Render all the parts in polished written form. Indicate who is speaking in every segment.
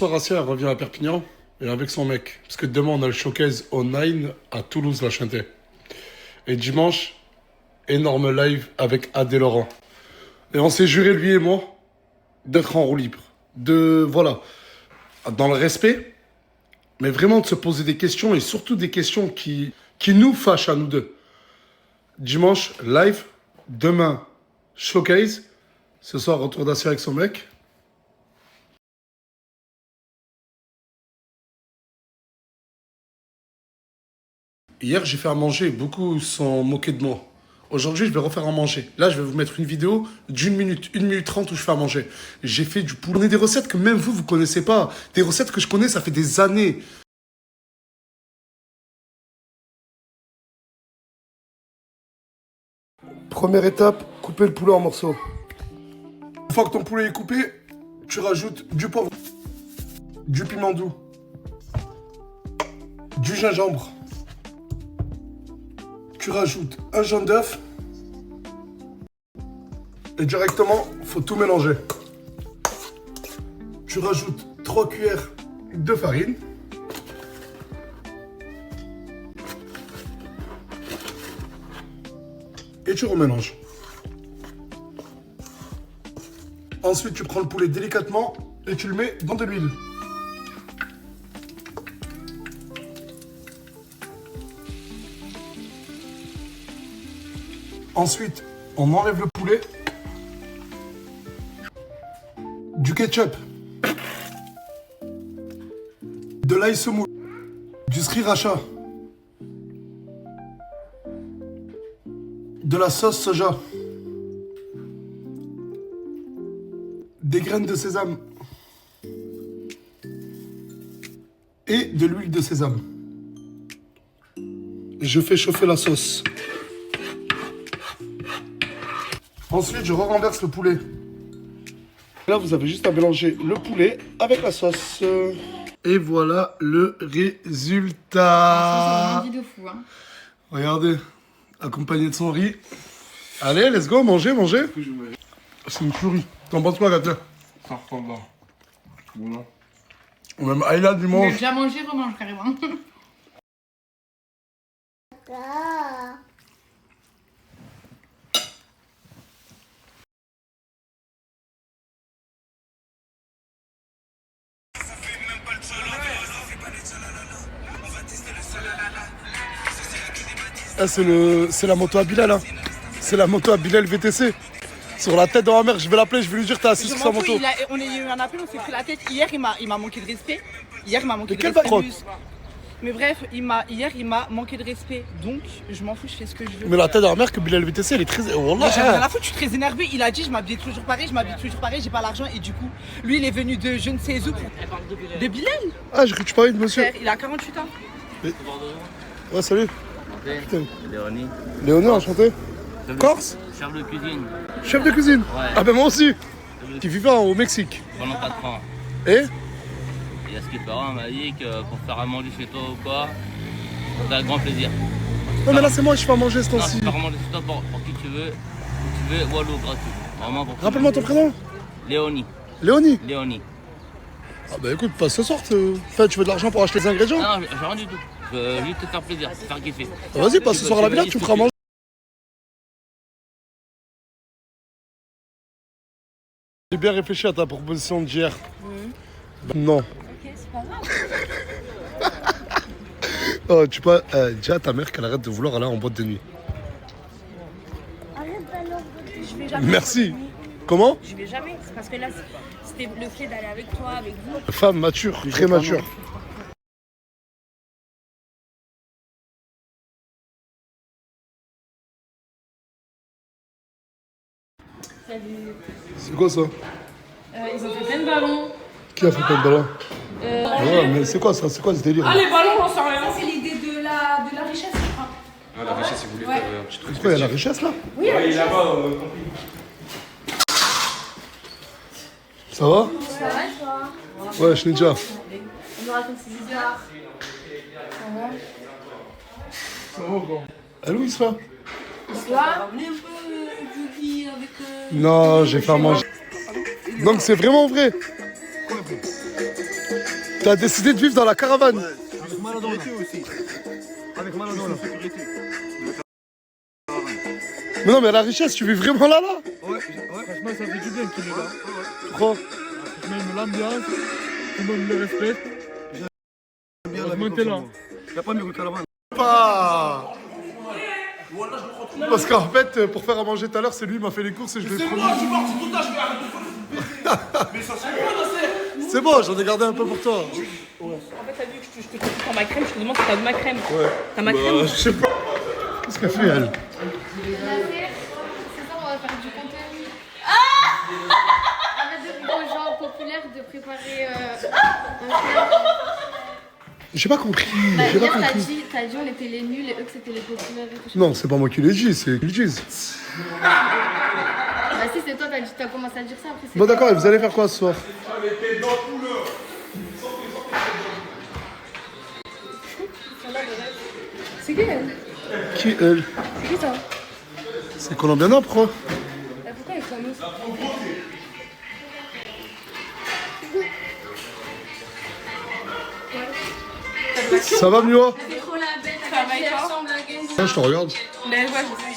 Speaker 1: Racia elle revient à Perpignan et avec son mec. Parce que demain on a le showcase au 9 à Toulouse, la Chanté. Et dimanche, énorme live avec Adé Laurent. Et on s'est juré, lui et moi, d'être en roue libre. Voilà, dans le respect, mais vraiment de se poser des questions et surtout des questions qui nous fâchent à nous deux. Dimanche, live. Demain, showcase. Ce soir, retour d'Acia avec son mec. Hier, j'ai fait à manger. Beaucoup s'en moquaient de moi. Aujourd'hui, je vais refaire à manger. Là, je vais vous mettre une vidéo d'1 minute, 1 minute 30 où je fais à manger. J'ai fait du poulet. On est des recettes que même vous connaissez pas. Des recettes que je connais, ça fait des années. Première étape, couper le poulet en morceaux. Une fois que ton poulet est coupé, tu rajoutes du poivre, du piment doux, du gingembre. Tu rajoutes un jaune d'œuf et directement, faut tout mélanger. Tu rajoutes 3 cuillères de farine. Et tu remélanges. Ensuite, tu prends le poulet délicatement et tu le mets dans de l'huile. Ensuite, on enlève le poulet, du ketchup, de l'ail semoule, du sriracha, de la sauce soja, des graines de sésame et de l'huile de sésame. Je fais chauffer la sauce. Ensuite, je renverse le poulet. Là, vous avez juste à mélanger le poulet avec la sauce. Et voilà le résultat.
Speaker 2: C'est une envie de fou, hein.
Speaker 1: Regardez, accompagné de son riz. Allez, let's go, manger. C'est une tuerie. T'en penses quoi, Katia?
Speaker 3: Ça ressemble à... Bon,
Speaker 1: Même Ayla du
Speaker 2: J'ai
Speaker 1: mange.
Speaker 2: déjà mangé, remange carrément.
Speaker 1: Ah, c'est la moto à Bilal, hein. C'est la moto à Bilal VTC. Sur la tête de ma mère, je vais l'appeler, je vais lui dire t'es assis
Speaker 4: Je
Speaker 1: sur sa
Speaker 4: m'en fous,
Speaker 1: moto.
Speaker 4: on a eu un appel, on s'est pris la tête. Hier, il m'a manqué de respect. Hier, il m'a manqué
Speaker 1: Mais
Speaker 4: de
Speaker 1: quel
Speaker 4: respect.
Speaker 1: patron?
Speaker 4: Mais bref, hier, il m'a manqué de respect. Donc, je m'en fous, je fais ce que je veux.
Speaker 1: Mais la tête de ma mère que Bilal VTC, elle est très... Wallah,
Speaker 4: Moi, j'ai
Speaker 1: hein.
Speaker 4: rien à foutre, je suis très énervé. Il a dit, je m'habille toujours pareil, j'ai pas l'argent. Et du coup, lui, il est venu de je ne sais où pour... De Bilal.
Speaker 1: Ah, j'ai cru que tu parlais de monsieur.
Speaker 4: Frère, il a 48 ans.
Speaker 1: Ouais, salut.
Speaker 5: Enchanté. Léonie.
Speaker 1: Léonie, enchanté. Corse?
Speaker 5: Chef de cuisine.
Speaker 1: Chef de cuisine?
Speaker 5: Ouais.
Speaker 1: Ah ben moi aussi. Qui vivait au Mexique.
Speaker 5: Pendant 4 ans.
Speaker 1: Et?
Speaker 5: Et à ce que parents m'a dit que pour faire à manger chez toi ou quoi, c'est un grand plaisir.
Speaker 1: Non mais là c'est moi qui fais à manger ce
Speaker 5: Non,
Speaker 1: temps-ci.
Speaker 5: c'est faire à manger chez toi pour qui tu veux. Où tu veux, Wallo, gratuit. Vraiment pour qui
Speaker 1: Rappelle-moi
Speaker 5: tu
Speaker 1: ton
Speaker 5: veux.
Speaker 1: prénom.
Speaker 5: Léonie.
Speaker 1: Léonie.
Speaker 5: Léonie.
Speaker 1: Ah bah écoute, pas ce soir. Enfin, tu veux de l'argent pour acheter les ingrédients?
Speaker 5: Ah non, j'ai rien du tout. Je veux juste te faire plaisir, te faire kiffer.
Speaker 1: Ah, vas-y, passe ce soir à la villa, tu me feras manger. J'ai bien réfléchi à ta proposition d'hier. Non.
Speaker 2: Ok, c'est pas grave.
Speaker 1: Oh, tu peux dis à ta mère qu'elle arrête de vouloir aller en boîte de nuit.
Speaker 2: Arrête d'aller en boîte de nuit. Je vais jamais.
Speaker 1: Merci. Comment?
Speaker 2: Je vais jamais. C'est parce que là, c'était le fait d'aller avec toi, avec vous.
Speaker 1: Femme mature, très mature.
Speaker 2: Salut.
Speaker 1: C'est quoi ça?
Speaker 2: Ils ont fait plein de ballons.
Speaker 1: Qui a fait plein de ballons? Ouais, mais c'est quoi ça? C'est quoi ce délire?
Speaker 2: Ah, les ballons, j'en sais rien. C'est l'idée de la richesse, je crois.
Speaker 3: Ah, la richesse, il voulait faire un petit truc.
Speaker 1: Pourquoi il y a la richesse là?
Speaker 2: Oui,
Speaker 3: Ouais, il est là-bas, compris.
Speaker 1: Ça va?
Speaker 2: ça va, toi?
Speaker 1: Ouais, je l'ai déjà.
Speaker 2: On nous raconte ses histoires. Ça va?
Speaker 1: Elle où il sera?
Speaker 2: Histoire?
Speaker 1: Non, j'ai fait à manger. Donc c'est vraiment vrai. T'as décidé de vivre dans la caravane.
Speaker 6: Avec Maradona aussi. Avec Maradona.
Speaker 1: Mais non, mais la richesse, tu vis vraiment là.
Speaker 6: Ouais, franchement, ça fait du bien qu'il est là.
Speaker 1: Trop.
Speaker 6: Même l'ambiance, tout le monde le respecte. Franchement, t'es là. Y'a pas mieux que caravane.
Speaker 1: Pas. Parce qu'en fait, pour faire à manger tout à l'heure, c'est lui qui m'a fait les courses et je l'ai promis. C'est bon, j'en ai gardé un peu pour toi.
Speaker 2: En fait, t'as vu que je te coupe pour ma crème, je te demande si t'as de ma crème. Ouais. T'as ma crème?
Speaker 1: Je sais pas. Qu'est-ce qu'elle fait, elle?
Speaker 7: C'est ça, on va faire du contenu. Arrête de dire aux gens populaires de préparer un plat.
Speaker 1: J'ai pas compris.
Speaker 7: Bah,
Speaker 1: J'ai pas
Speaker 7: hier,
Speaker 1: compris.
Speaker 7: t'as dit on était les nuls et eux que c'était les populaires et tout.
Speaker 1: Non, c'est pas moi qui l'ai dit, c'est eux qui le disent.
Speaker 7: Bah si, c'est toi, t'as commencé à dire ça, après c'est...
Speaker 1: Bon d'accord, et vous allez faire quoi ce soir?
Speaker 2: C'est qui elle?
Speaker 1: Qui elle?
Speaker 2: C'est qui ça?
Speaker 1: C'est Colombiana, pourquoi?
Speaker 2: Pourquoi elle est fameuse?
Speaker 1: Ça va, Mioa?
Speaker 7: C'est trop la bête,
Speaker 2: Ça va et toi?
Speaker 7: ressemble à Genzo.
Speaker 1: Ah, je te regarde.
Speaker 2: Ben ouais, je sais.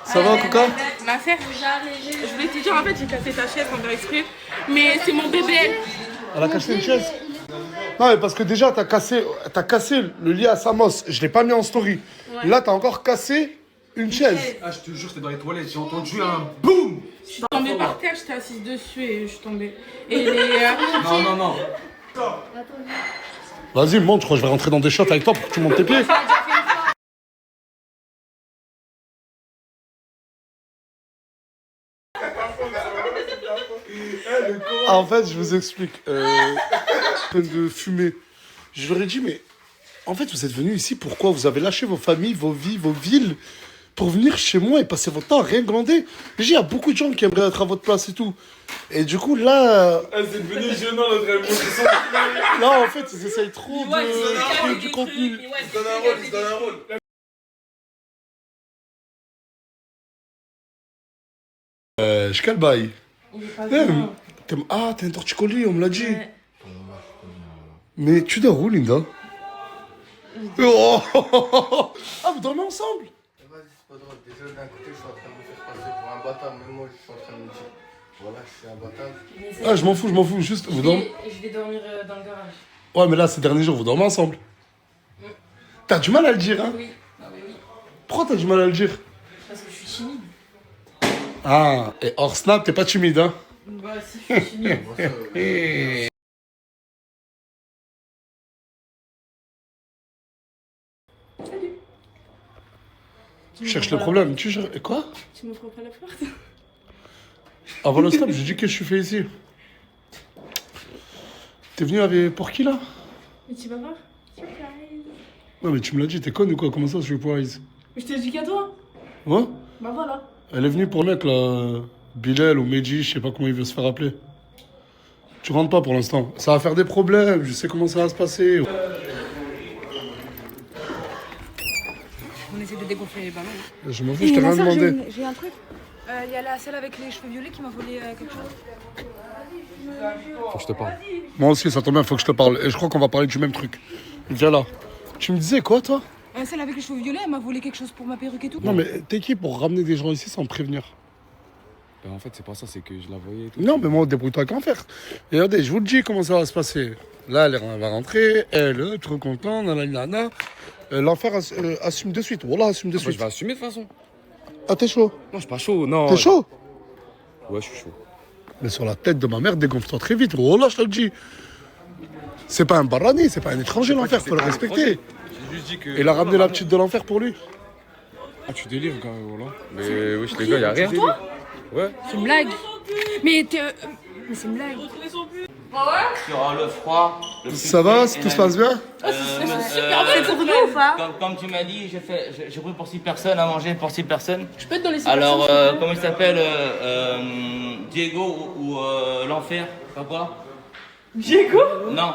Speaker 1: Ça va, Coca?
Speaker 2: Ma sœur, je voulais te dire, en fait, j'ai cassé ta chaise sans faire exprès. Mais c'est mon bébé.
Speaker 1: Elle a cassé une chaise? Non, mais parce que déjà, t'as cassé le lit à Samos. Je l'ai pas mis en story.
Speaker 2: Ouais.
Speaker 1: Là, t'as encore cassé une chaise.
Speaker 6: Ah, je te jure, c'était dans les toilettes, j'ai entendu un boum.
Speaker 2: Je suis tombée par terre, j'étais assise dessus et je suis tombée. Et les.
Speaker 6: Non.
Speaker 1: Vas-y, monte, je crois que je vais rentrer dans des shots avec toi pour que tu montes tes pieds. Ah, en fait, je vous explique. En train de fumer. Je leur ai dit, mais en fait, vous êtes venus ici, pourquoi? Vous avez lâché vos familles, vos vies, vos villes pour venir chez moi et passer votre temps à rien glander. J'ai dit, il y a beaucoup de gens qui aimeraient être à votre place et tout. Et du coup, là...
Speaker 3: C'est devenu gênant notre émotion.
Speaker 1: Là, en fait, ils essayent trop de créer du contenu.
Speaker 3: Il se donne un rôle.
Speaker 1: Je quel bail?
Speaker 2: Il est pas
Speaker 1: Eh,
Speaker 2: bien.
Speaker 1: Ah, t'es un torticolis, on me l'a dit. Mais tu dors où, Linda? Oh Ah, vous dormez ensemble?
Speaker 8: Vas-y, c'est pas drôle. Déjà, d'un côté, je suis en train de me faire passer pour un bâtard. Même moi, je suis en train de me dire, voilà, je suis un bâtard.
Speaker 1: Ah, je m'en fous, juste, vous dormez...
Speaker 2: Je vais dormir dans le garage.
Speaker 1: Ouais, mais là, ces derniers jours, vous dormez ensemble. T'as du mal à le dire, hein?
Speaker 2: Oui. Non, mais oui.
Speaker 1: Pourquoi t'as du mal à le dire?
Speaker 2: Parce que je suis timide.
Speaker 1: Ah, et hors snap, t'es pas timide, hein?
Speaker 2: Bah, si, je suis timide.
Speaker 1: Tu cherches le problème, tu cherches... Et quoi?
Speaker 2: Tu me feras pas la porte?
Speaker 1: Avant le snap, j'ai dit qu'est-ce que je fais ici. T'es venu avec... Pour qui, là?
Speaker 2: Mais tu vas voir? Surprise.
Speaker 1: Non, mais tu me l'as dit, t'es conne ou quoi? Comment ça, surprise?
Speaker 2: Mais je t'ai dit qu'à toi.
Speaker 1: Ouais?
Speaker 2: Bah voilà.
Speaker 1: Elle est venue pour le mec, là... Bilal ou Medji, je sais pas comment il veut se faire appeler. Tu rentres pas pour l'instant. Ça va faire des problèmes, je sais comment ça va se passer.
Speaker 2: On essaie de dégonfler les ballons.
Speaker 1: Je m'en fous, je t'ai rien demandé.
Speaker 2: J'ai un truc. Il y a celle avec les cheveux violets qui m'a volé quelque chose.
Speaker 3: Faut que je te parle.
Speaker 1: Moi aussi, ça tombe bien, faut que je te parle. Et je crois qu'on va parler du même truc. Viens là. Tu me disais quoi, toi?
Speaker 2: Celle avec les cheveux violets, elle m'a volé quelque chose pour ma perruque et tout.
Speaker 1: Non, mais t'es qui pour ramener des gens ici sans me prévenir?
Speaker 3: Ben, en fait, c'est pas ça, c'est que je la voyais et tout.
Speaker 1: Non, mais moi, débrouille-toi qu'en faire. Et regardez, je vous le dis comment ça va se passer. Là, elle va rentrer, elle, trop contente, nanana. L'enfer assume de suite. Voilà, assume de
Speaker 3: Je
Speaker 1: suite.
Speaker 3: vais assumer de toute façon.
Speaker 1: Ah, t'es chaud?
Speaker 3: Non, je suis pas chaud, non.
Speaker 1: T'es chaud?
Speaker 3: Ouais, je suis chaud.
Speaker 1: Mais sur la tête de ma mère, dégonfle-toi très vite. Voilà, je te le dis. C'est pas un barani, c'est pas un étranger, l'enfer, faut le respecter.
Speaker 3: J'ai juste dit que.
Speaker 1: Il a ramené la petite de l'enfer pour lui.
Speaker 3: Ah, tu délires quand même, voilà. Mais wesh, les gars, y'a rien. Ouais.
Speaker 2: C'est une blague. Mais t'es. Mais c'est une blague.
Speaker 5: Sur le froid.
Speaker 1: Ça va, tout se passe bien?
Speaker 2: C'est pour nous ou pas?
Speaker 5: Comme tu m'as dit, j'ai pris pour 6 personnes à manger pour 6 personnes.
Speaker 2: Je peux te donner 6
Speaker 5: Alors,
Speaker 2: personnes.
Speaker 5: comment il s'appelle Diego ou l'enfer? Pas quoi?
Speaker 2: Diego?
Speaker 5: Non.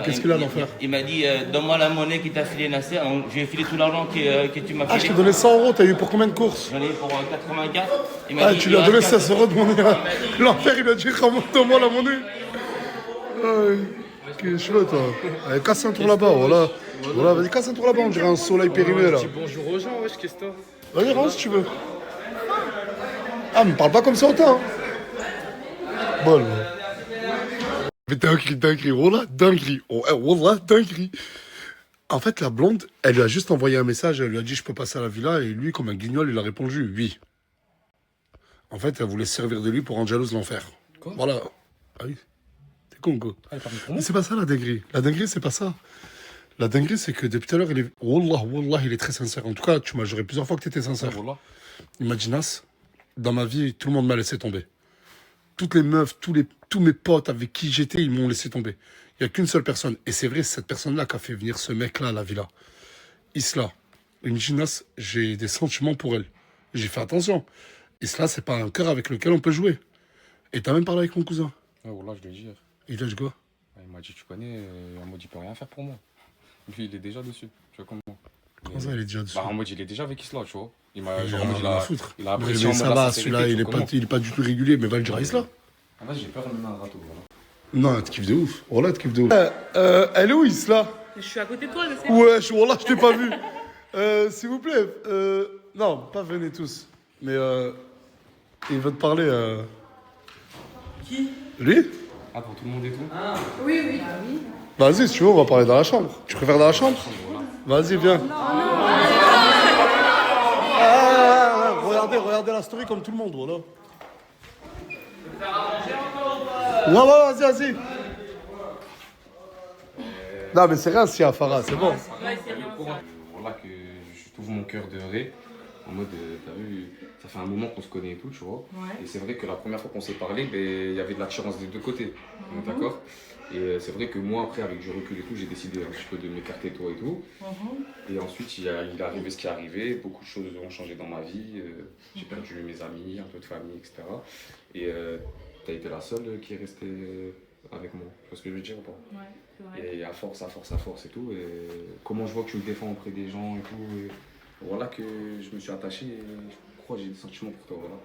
Speaker 1: Qu'est-ce qu'il a, l'enfer?
Speaker 5: Il m'a dit donne-moi la monnaie qui t'a filé Nasser. Donc, je lui ai filé tout l'argent que tu m'as
Speaker 1: Ah, je
Speaker 5: filé.
Speaker 1: t'ai donné 100 euros, t'as eu pour combien de courses?
Speaker 5: J'en ai eu pour 84. Il m'a
Speaker 1: Ah,
Speaker 5: dit,
Speaker 1: tu lui as
Speaker 5: il
Speaker 1: donné
Speaker 5: reste
Speaker 1: 16 euros de monnaie. L'enfer, il a dit remonte-moi la monnaie. Ouais. Quel cheveux, toi. Allez, casse un tour là-bas, voilà. Voilà, vas-y, casse un tour là-bas, on dirait un soleil périmé, là.
Speaker 3: Dis bonjour aux gens, wesh, qu'est-ce que t'as?
Speaker 1: Vas-y, rentre si tu veux. Ah, mais parle pas comme ça, autant. Bon, mais dinguerie, wallah, dinguerie. Oh, wallah, dinguerie. En fait, la blonde, elle lui a juste envoyé un message, elle lui a dit « Je peux passer à la villa ?» Et lui, comme un guignol, il a répondu « Oui ». En fait, elle voulait se servir de lui pour rendre jalouse l'enfer. Voilà. Ah oui. T'es con, quoi. Mais c'est pas ça, la dinguerie. La dinguerie, c'est pas ça. La dinguerie, c'est que depuis tout à l'heure, il est... Wallah, il est très sincère. En tout cas, tu m'as juré plusieurs fois que t'étais sincère.
Speaker 3: Voilà.
Speaker 1: Il m'a dit « Nas, dans ma vie, tout le monde m'a laissé tomber. Toutes les meufs, tous mes potes avec qui j'étais, ils m'ont laissé tomber. Il n'y a qu'une seule personne. Et c'est vrai, c'est cette personne-là qui a fait venir ce mec-là à la villa. Isla. Il me dit, Nas, j'ai des sentiments pour elle. J'ai fait attention. Isla, c'est pas un cœur avec lequel on peut jouer. Et t'as même parlé avec mon cousin.
Speaker 3: Ouais, voilà, je l'ai dit hier.
Speaker 1: Il a dit quoi?
Speaker 3: Il m'a dit, tu connais, en mode, il peut rien faire pour moi. Lui, il est déjà dessus. Tu vois comme moi.
Speaker 1: Comment ça, il est déjà dessus?
Speaker 3: Bah, en mode, il est déjà avec Isla, tu vois. Il m'a
Speaker 1: Il
Speaker 3: genre, en mode,
Speaker 1: a foutre.
Speaker 3: il a
Speaker 1: Mais
Speaker 3: apprécié en
Speaker 1: ça
Speaker 3: mode
Speaker 1: va,
Speaker 3: la sincérité,
Speaker 1: celui-là,
Speaker 3: tu vois
Speaker 1: il est pas du tout régulier, mais va le dire à Isla.
Speaker 3: Ah, vas-y, j'ai peur de mener un râteau, voilà.
Speaker 1: Non, tu kiffes de ouf. Wallah, tu kiffes de ouf. Elle est où, Isla?
Speaker 2: Je suis à côté de toi, je sais.
Speaker 1: Ouais, Wallah, je t'ai pas vu. S'il vous plaît, non, pas venez tous. Mais il veut te parler.
Speaker 2: Qui?
Speaker 1: Lui?
Speaker 3: Ah, pour tout le monde et tout?
Speaker 7: Oui.
Speaker 1: Vas-y, si tu veux, on va parler dans la chambre. Tu préfères dans la chambre? Vas-y, viens. Regardez la story comme tout le monde, voilà. Ouais, vas-y. Non, mais c'est rien si à Farah, c'est bon.
Speaker 3: Voilà que je trouve mon cœur de ré. En mode, t'as vu, ça fait un moment qu'on se connaît et tout, tu vois.
Speaker 2: Ouais.
Speaker 3: Et c'est vrai que la première fois qu'on s'est parlé, ben, il y avait de l'attirance des deux côtés. On est d'accord? Et c'est vrai que moi, après, avec du recul et tout, j'ai décidé un petit peu de m'écarter de toi et tout. Et ensuite, il est arrivé ce qui est arrivé. Beaucoup de choses ont changé dans ma vie. J'ai perdu mes amis, un peu de famille, etc. Et t'as été la seule qui est restée avec moi. Tu vois ce que je veux dire ou pas?
Speaker 2: Ouais, c'est vrai.
Speaker 3: Et à force et tout. Et comment je vois que tu me défends auprès des gens et tout. Et voilà que je me suis attaché et je crois que j'ai des sentiments pour toi. Voilà.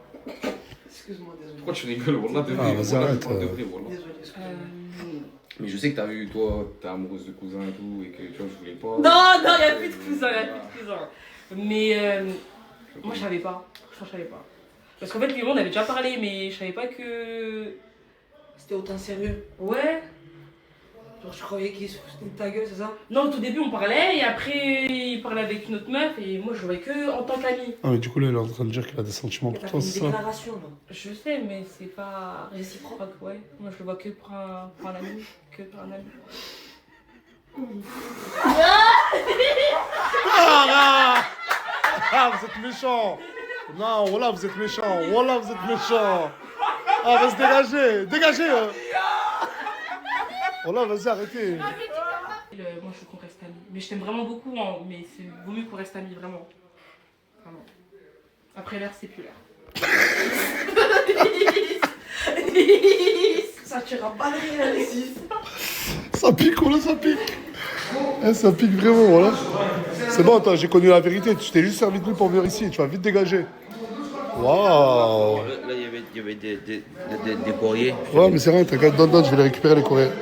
Speaker 4: Excuse-moi, désolé.
Speaker 3: Pourquoi tu rigoles? Voilà, de
Speaker 1: Ah,
Speaker 3: vrai,
Speaker 1: vas-y,
Speaker 3: voilà,
Speaker 1: arrête,
Speaker 3: de vrai, voilà.
Speaker 4: Désolé, excuse-moi.
Speaker 3: Mais je sais que t'as vu, toi, t'es amoureuse de cousins et tout, et que tu vois, je voulais pas.
Speaker 2: Non, il n'y a plus de cousins, Mais moi, je savais pas. Franchement, je savais pas. Parce qu'en fait, lui et moi, on avait déjà parlé, mais je savais pas que.
Speaker 4: C'était autant sérieux.
Speaker 2: Ouais.
Speaker 4: Genre, je croyais qu'il se foutait de ta gueule, c'est ça?
Speaker 2: Non, au tout début, on parlait, et après, il parlait avec une autre meuf, et moi, je le voyais que en tant qu'ami.
Speaker 1: Ah, mais du coup, là, il est en train de dire qu'il a des sentiments pour
Speaker 4: T'as fait
Speaker 1: toi,
Speaker 4: une
Speaker 1: c'est ça?
Speaker 4: déclaration, non?
Speaker 2: Je sais, mais c'est pas réciproque. Ouais. Moi, je le vois que pour un ami. Que pour un ami.
Speaker 1: Ah, vous êtes méchant. Non, voilà, vous êtes méchant. Voilà, vous êtes méchant. Ah, va se dégager. Dégagez. Voilà, vas-y, arrêtez.
Speaker 2: Moi, je veux qu'on reste amis. Mais je t'aime vraiment beaucoup, hein, mais c'est vaut mieux qu'on reste amis, vraiment. Vraiment. Après l'air, c'est plus l'air.
Speaker 4: Ça tira pas de rien, Alexis.
Speaker 1: Ça pique, voilà, ça pique. Ça pique vraiment, voilà. C'est bon, attends, j'ai connu la vérité. Tu t'es juste servi de lui pour venir ici. Tu vas vite dégager. Waouh.
Speaker 5: Là, il y avait des courriers.
Speaker 1: Ouais, mais c'est rien, t'inquiète, donne, je vais les récupérer, les courriers.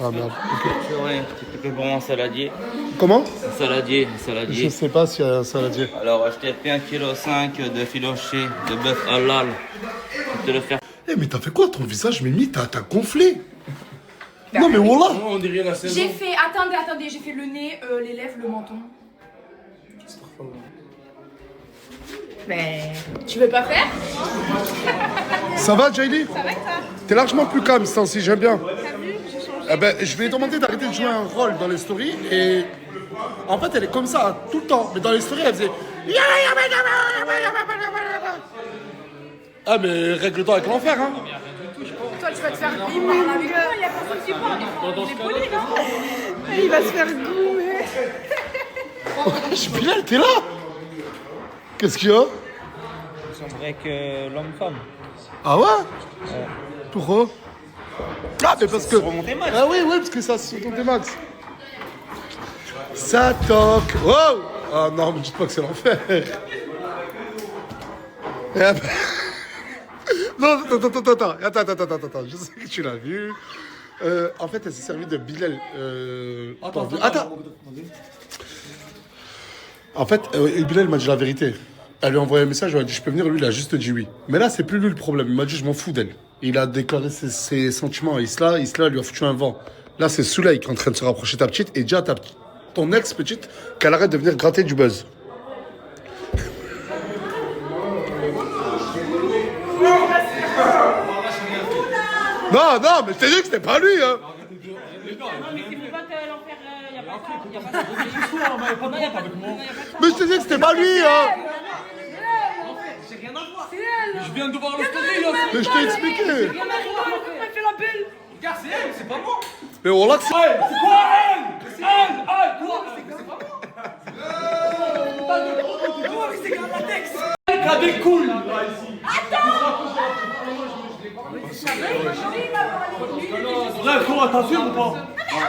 Speaker 1: Ah merde, ok.
Speaker 5: C'est vrai, c'était fait pour un saladier.
Speaker 1: Comment?
Speaker 5: Un saladier.
Speaker 1: Je sais pas s'il y a un saladier.
Speaker 5: Alors, je t'ai fait 1,5 kg de filoché de bœuf halal. Je vais te le faire.
Speaker 1: Eh, mais t'as fait quoi? Ton visage, Mimi, t'as gonflé. Non, mais voilà.
Speaker 3: On dirait la saison.
Speaker 7: J'ai fait, attendez, j'ai fait le nez, les lèvres, le menton. Mais tu veux pas faire?
Speaker 1: Ça va, Jaylee?
Speaker 7: Ça va que ça?
Speaker 1: T'es largement plus calme, ce temps-ci, j'aime bien.
Speaker 7: T'as vu? J'ai changé.
Speaker 1: Eh ben, je vais lui demander d'arrêter de jouer un rôle dans les stories et... En fait, elle est comme ça, tout le temps. Mais dans les stories, elle faisait... Ah, mais règle-toi avec l'enfer, hein.
Speaker 7: Toi, tu vas te faire goumer. Il y a personne qui parle. Il est poli, non? Il va se faire goumer.
Speaker 1: Je suis Bilal, t'es là? Qu'est-ce qu'il y a?
Speaker 5: C'est vrai que l'homme-femme.
Speaker 1: Ah ouais? Pourquoi? Ah, mais parce que... Ah oui, parce que ça, c'est sur ton T-Max. Ça toque. Wow! Ah non, mais dites pas que c'est l'enfer. Et après... Non, attends. Je sais que tu l'as vu. En fait, elle s'est servie de Bilal.
Speaker 6: Attends.
Speaker 1: En fait, Bilal m'a dit la vérité. Elle lui a envoyé un message, elle lui a dit je peux venir, lui il a juste dit oui. Mais là, c'est plus lui le problème. Il m'a dit je m'en fous d'elle. Il a déclaré ses sentiments à Isla. Isla lui a foutu un vent. Là, c'est Souley qui est en train de se rapprocher de ta petite et déjà ton ex-petite qu'elle arrête de venir gratter du buzz. Non, mais je t'ai dit que c'était pas lui, hein.
Speaker 2: Non, mais tu peux pas te l'enfer, y a pas ça. Y a pas ça.
Speaker 1: Mais je t'ai dit que c'était pas lui, hein.
Speaker 6: Je viens de voir le story là.
Speaker 1: Mais je t'ai expliqué.
Speaker 7: Elle fait la belle.
Speaker 6: Regarde, c'est elle, c'est pas moi.
Speaker 1: Mais on l'a que c'est.
Speaker 6: C'est quoi elle? C'est elle, quoi? C'est pas moi. C'est grave la texte. Elle a des couilles. Bref, toi, t'assumes ou pas?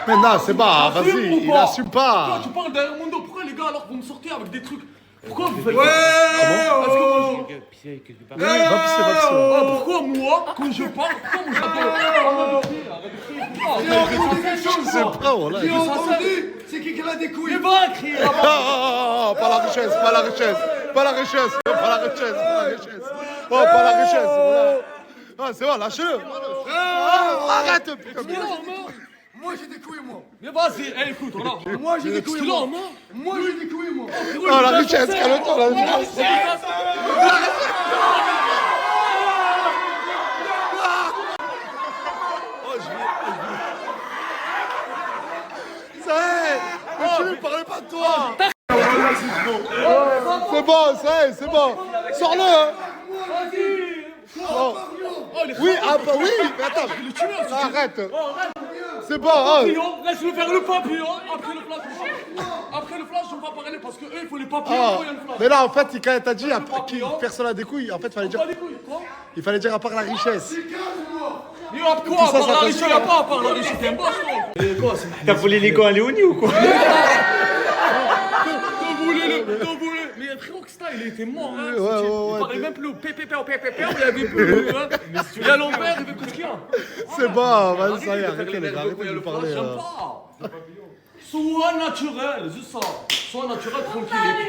Speaker 1: Mais non, c'est pas, vas-y, il assume
Speaker 6: Toi,
Speaker 1: pas.
Speaker 6: tu parles derrière mon dos. Pourquoi les gars, alors vous me sortez avec des trucs? Pourquoi vous faites
Speaker 1: Va
Speaker 6: ça?
Speaker 1: pisser.
Speaker 6: Ah, pourquoi moi, quand je parle, pourquoi moi
Speaker 1: Je sais pas, voilà.
Speaker 6: j'ai entendu? C'est qui a des couilles? Il va crier là-bas.
Speaker 1: Ah, pas la richesse, pas la richesse, pas la richesse, pas la richesse, pas la richesse. Oh, pas la richesse, voilà. Ah, c'est bon, lâche-le. Ah, arrête, putain.
Speaker 8: Moi j'ai des couilles, moi.
Speaker 6: Mais vas-y, écoute, regarde.
Speaker 8: Moi j'ai des couilles,
Speaker 6: Moi,
Speaker 8: moi. Moi j'ai des couilles, moi.
Speaker 1: Oh, la richesse, calme-toi, la richesse. Ça y est, mais tu ne parlais pas de toi. C'est bon, ça y est, c'est bon. Sors-le, hein. Oh. Oui, ah bah oui, mais attends, arrête. C'est bon, hein.
Speaker 6: Laisse-le faire le papillon. Après le flash, on va parler parce que eux, il faut les papillons.
Speaker 1: Ah,
Speaker 6: Il y a le flash.
Speaker 1: mais là, en fait, quand elle t'a dit personne n'a des couilles, en fait, il fallait dire à part la richesse.
Speaker 6: Il y a quoi? À part la richesse, il n'y a pas à part la richesse. T'es un boss, toi.
Speaker 9: T'as volé les gants à Léonie ou quoi?
Speaker 6: T'en voulais. Mais frérot, que ça, il était mort. Hein.
Speaker 1: Ouais,
Speaker 6: Il parlait même plus au pépépé, il avait plus. Il a l'envers, il veut que ce qu'il y a.
Speaker 1: C'est bon, vas-y, ça y est, arrêtez les gars, arrêtez de parler.
Speaker 6: J'aime pas. Sois naturel, juste ça. Sois naturel, tranquille.